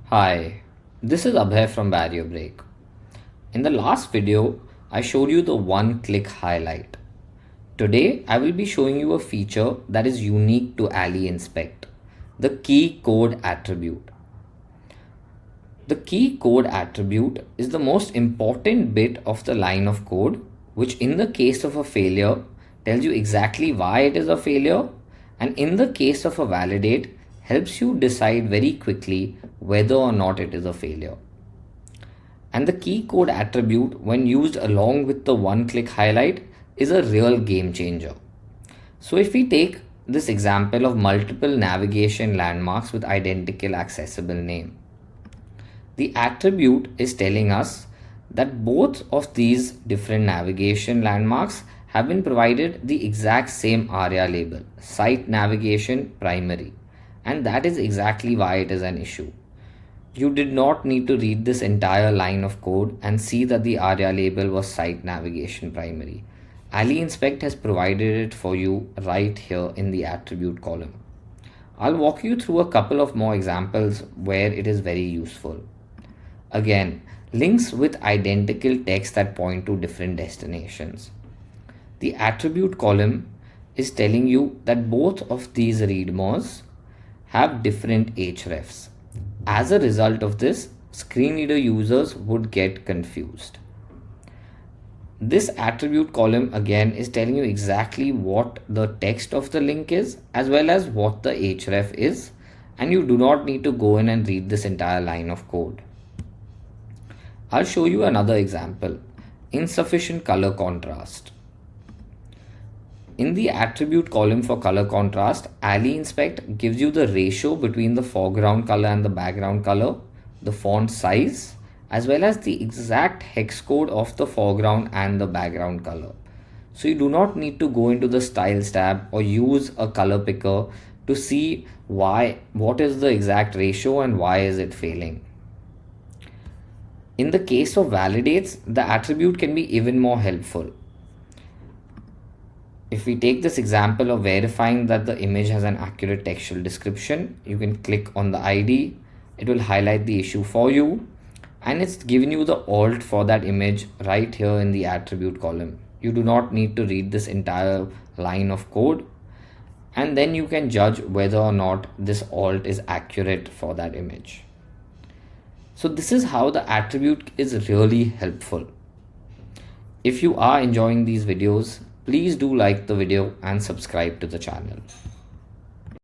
Hi, this is Abhay from BarrierBreak. In the last video, I showed you the one-click highlight. Today, I will be showing you a feature that is unique to A11yInspect, the key code attribute. The key code attribute is the most important bit of the line of code, which in the case of a failure tells you exactly why it is a failure, and in the case of a validate helps you decide very quickly whether or not it is a failure. And the key code attribute, when used along with the one click highlight, is a real game changer. So if we take this example of multiple navigation landmarks with identical accessible name, the attribute is telling us that both of these different navigation landmarks have been provided the exact same ARIA label, site navigation primary, and that is exactly why it is an issue. You did not need to read this entire line of code and see that the ARIA label was site navigation primary. A11yInspect has provided it for you right here in the attribute column. I'll walk you through a couple of more examples where it is very useful. Again, links with identical text that point to different destinations. The attribute column is telling you that both of these readmes have different hrefs. As a result of this, screen reader users would get confused. This attribute column again is telling you exactly what the text of the link is as well as what the href is, and you do not need to go in and read this entire line of code. I'll show you another example, insufficient color contrast. In the attribute column for color contrast, A11yInspect gives you the ratio between the foreground color and the background color, the font size, as well as the exact hex code of the foreground and the background color. So you do not need to go into the styles tab or use a color picker to see what is the exact ratio and why is it failing. In the case of validates, the attribute can be even more helpful. If we take this example of verifying that the image has an accurate textual description, you can click on the ID, it will highlight the issue for you, and it's given you the alt for that image right here in the attribute column. You do not need to read this entire line of code, and then you can judge whether or not this alt is accurate for that image. So this is how the attribute is really helpful. If you are enjoying these videos, please do like the video and subscribe to the channel.